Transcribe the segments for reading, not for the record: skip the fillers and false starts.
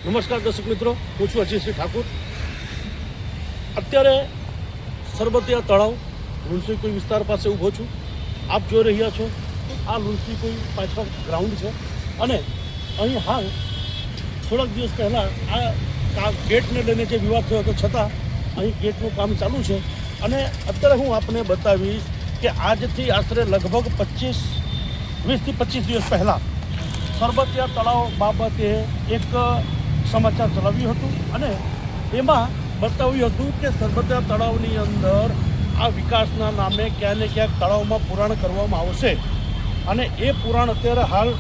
નમસ્કાર દર્શક મિત્રો, હું છું અજયસિંહ ઠાકુર. અત્યારે સરબતિયા તળાવ લુણસી વિસ્તાર પાસે ઊભો છું. આપ જોઈ રહ્યા છો આ લુણસી પાછળ ગ્રાઉન્ડ છે અને અહીં હાલ થોડાક દિવસ પહેલાં આ ગેટને લઈને જે વિવાદ થયો હતો છતાં અહીં ગેટનું કામ ચાલુ છે. અને અત્યારે હું આપને બતાવીશ કે આજથી આશરે લગભગ 20 થી 25 દિવસ પહેલાં સરબતિયા તળાવ બાબતે એક સમાચાર ચલાવ્યું હતું અને એમાં બતાવ્યું હતું કે સરબતિયા તળાવની અંદર આ વિકાસના નામે ક્યાંક ને ક્યાંક તળાવમાં પુરાણ કરવામાં આવશે. અને એ પુરાણ અત્યારે હાલ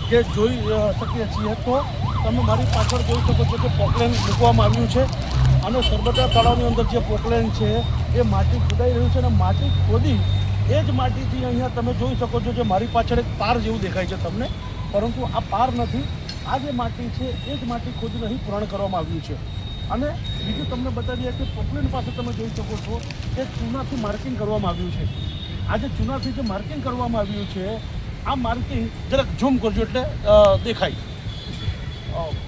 જે જોઈ શકીએ છીએ તો તમે મારી પાછળ જોઈ શકો છો કે પોકલેન મૂકવામાં આવ્યું છે અને સરબતિયા તળાવની અંદર જે પોકલેન છે એ માટી ખોદાઈ રહ્યું છે અને માટી ખોદી એ જ માટીથી અહીંયા તમે જોઈ શકો છો જે મારી પાછળ એક પાર જેવું દેખાય છે તમને, પરંતુ આ પાર નથી. આ જે માટી છે એ જ માટી ખોદીને અહીં પુરાણ કરવામાં આવ્યું છે. અને બીજું તમને બતાવીએ કે પોકલેન પાસે તમે જોઈ શકો છો કે ચૂનાથી માર્કિંગ કરવામાં આવ્યું છે. આ જે ચૂનાથી જે માર્કિંગ કરવામાં આવ્યું છે આ માર્કિંગ જરાક ઝૂમ કરજો એટલે દેખાય.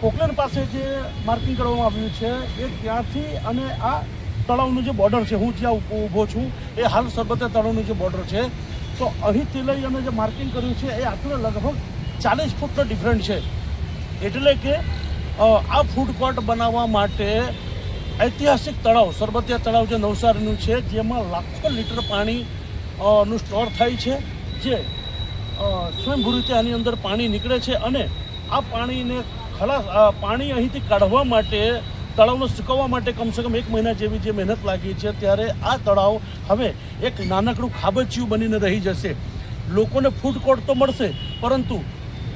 પોકલેન પાસે જે માર્કિંગ કરવામાં આવ્યું છે એ ત્યાંથી અને આ તળાવનું જે બોર્ડર છે, હું જ્યાં ઊભો છું એ હાલ સરબતિયા તળાવનું જે બોર્ડર છે, તો અહીંથી લઈ અને જે માર્કિંગ કર્યું છે એ આટલું લગભગ 40 ફૂટનો ડિફરન્ટ છે. એટલે કે આ ફૂડ કોર્ટ બનાવવા માટે ઐતિહાસિક તળાવ સરબતિયા તળાવ જે નવસારીનું છે જેમાં લાખો લીટર પાણી નું સ્ટોર થાય છે, જે સ્વયંભૂ રીતે આની અંદર પાણી નીકળે છે અને આ પાણીને પાણી અહીંથી કાઢવા માટે તળાવને સુકવવા માટે કમસે કમ 1 મહિના જેવી જે મહેનત લાગી છે, ત્યારે આ તળાવ હવે એક નાનકડું ખાબોચિયું બનીને રહી જશે. લોકોને ફૂડ કોર્ટ તો મળશે પરંતુ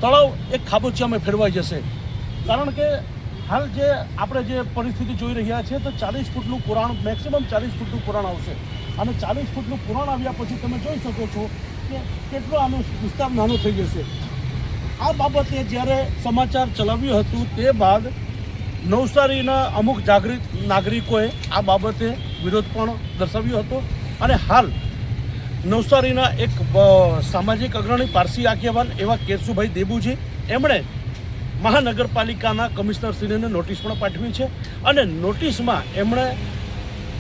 તળાવ એક ખાબોચિયામાં ફેરવાઈ જશે. કારણ કે હાલ જે આપણે જે પરિસ્થિતિ જોઈ રહ્યા છીએ તો 40 ફૂટનું પુરાણ, મેક્સિમમ 40 ફૂટનું પુરાણ આવશે અને 40 ફૂટનું પુરાણ આવ્યા પછી તમે જોઈ શકો છો કે કેટલો આનો વિસ્તાર નાનો થઈ જશે. આ બાબતે જ્યારે સમાચાર ચલાવ્યું હતું તે બાદ નવસારીના અમુક જાગૃત નાગરિકોએ આ બાબતે વિરોધ પણ દર્શાવ્યો હતો અને હાલ નવસારીના એક સામાજિક અગ્રણી પારસી આગેવાન એવા કેશુભાઈ દેબુજી એમણે મહાનગરપાલિકાના કમિશનરશ્રીને નોટિસ પણ પાઠવી છે અને નોટિસમાં એમણે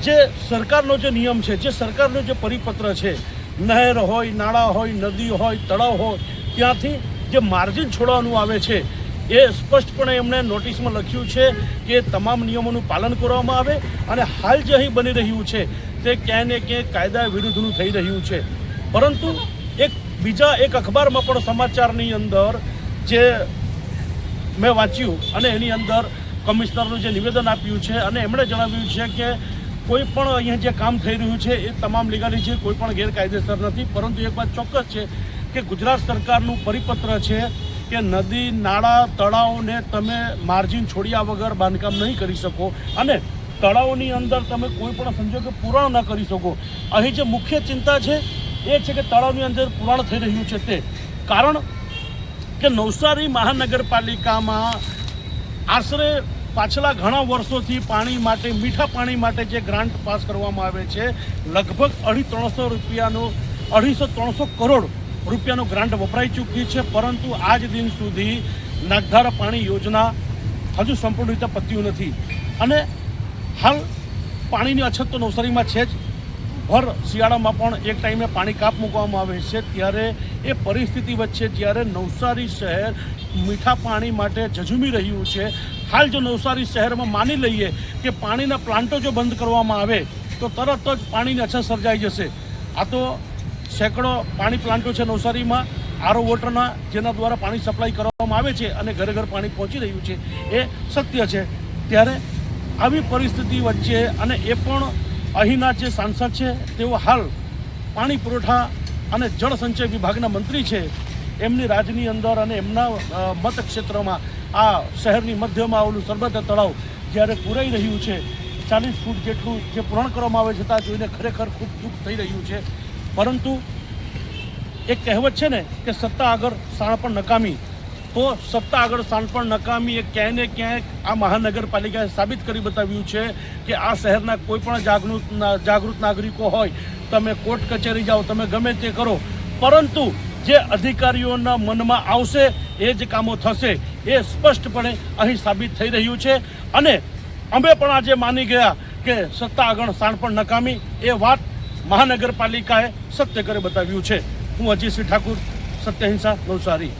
જે સરકારનો જે નિયમ છે, જે સરકારનો જે પરિપત્ર છે, નહેર હોય, નાળા હોય, નદી હોય, તળાવ હોય, ત્યાંથી જે માર્જિન છોડવાનું આવે છે એ સ્પષ્ટપણે એમણે નોટિસમાં લખ્યું છે કે તમામ નિયમોનું પાલન કરવામાં આવે. અને હાલ જે અહીં બની રહ્યું છે તે ક્યાંય ને ક્યાંય કાયદા વિરુદ્ધનું થઈ રહ્યું છે. પરંતુ બીજા એક અખબારમાં પણ સમાચારની અંદર જે મેં વાંચ્યું અને એની અંદર કમિશનરનું જે નિવેદન આપ્યું છે અને એમણે જણાવ્યું છે કે કોઈ પણ અહીંયા જે કામ થઈ રહ્યું છે એ તમામ લીગાલી છે, કોઈ પણ ગેરકાયદેસર નથી. પરંતુ એક વાત ચોક્કસ છે કે ગુજરાત સરકારનું પરિપત્ર છે કે નદી, નાળા, તળાવને તમે માર્જિન છોડ્યા વગર બાંધકામ નહીં કરી શકો અને તળાવની અંદર તમે કોઈ પણ સંજોગે પુરાણ ન કરી શકો. અહીં જે મુખ્ય ચિંતા છે એ છે કે તળાવની અંદર પુરાણ થઈ રહ્યું છે તે કારણ કે નવસારી મહાનગરપાલિકામાં આશરે પાછલા ઘણા વર્ષોથી પાણી માટે, મીઠા પાણી માટે જે ગ્રાન્ટ પાસ કરવામાં આવે છે, લગભગ 250-300 કરોડ રૂપિયાનો ગ્રાન્ટ વપરાઈ ચૂકી છે. પરંતુ આજ દિન સુધી નાગધારા પાણી યોજના હજુ સંપૂર્ણ રીતે પત્યું નથી અને હાલ પાણીની અછત તો નવસારીમાં છે જ. ભર શિયાળામાં પણ એક ટાઈમે પાણી કાપ મૂકવામાં આવે છે. ત્યારે એ પરિસ્થિતિ વચ્ચે જ્યારે નવસારી શહેર મીઠા પાણી માટે ઝઝૂમી રહ્યું છે, હાલ જો નવસારી શહેરમાં માની લઈએ કે પાણીના પ્લાન્ટો જો બંધ કરવામાં આવે તો તરત જ પાણીની અછત સર્જાઈ જશે. આ તો સેંકડો પાણી પ્લાન્ટો છે નવસારીમાં આરઓ વોટરના, જેના દ્વારા પાણી સપ્લાય કરવામાં આવે છે અને ઘરે ઘર પાણી પહોંચી રહ્યું છે, એ સત્ય છે. ત્યારે આવી પરિસ્થિતિ વચ્ચે અને એ પણ અહીંના જે સાંસદ છે તેઓ હાલ પાણી પુરવઠા અને જળ સંચય વિભાગના મંત્રી છે, એમની રાજની અંદર અને એમના મતક્ષેત્રમાં આ શહેરની મધ્યમાં આવેલું સરબતિયા તળાવ જ્યારે પૂરાઈ રહ્યું છે, 40 ફૂટ જેટલું જે પૂરણ કરવામાં આવે છે ત્યાં જોઈને ખરેખર ખૂબ દુઃખ થઈ રહ્યું છે. પરંતુ એક કહેવત છે ને કે સત્તા આગળ શાણપણ નકામી, તો સત્તા આગળ શાણપણ નકામી એ ક્યાંય ને ક્યાંક આ મહાનગરપાલિકાએ સાબિત કરી બતાવ્યું છે કે આ શહેરના કોઈ પણ જાગૃત નાગરિકો હોય, તમે કોર્ટ કચેરી જાઓ, તમે ગમે તે કરો, પરંતુ જે અધિકારીઓના મનમાં આવશે એ જ કામો થશે એ સ્પષ્ટપણે અહીં સાબિત થઈ રહ્યું છે. અને અમે પણ આજે માની ગયા કે સત્તા આગળ સાણ પણ નકામી, એ વાત મહાનગરપાલિકાએ સત્ય કરી બતાવ્યું છે. હું અજીતસિંહ ઠાકુર, સત્ય અહિંસા, નવસારી.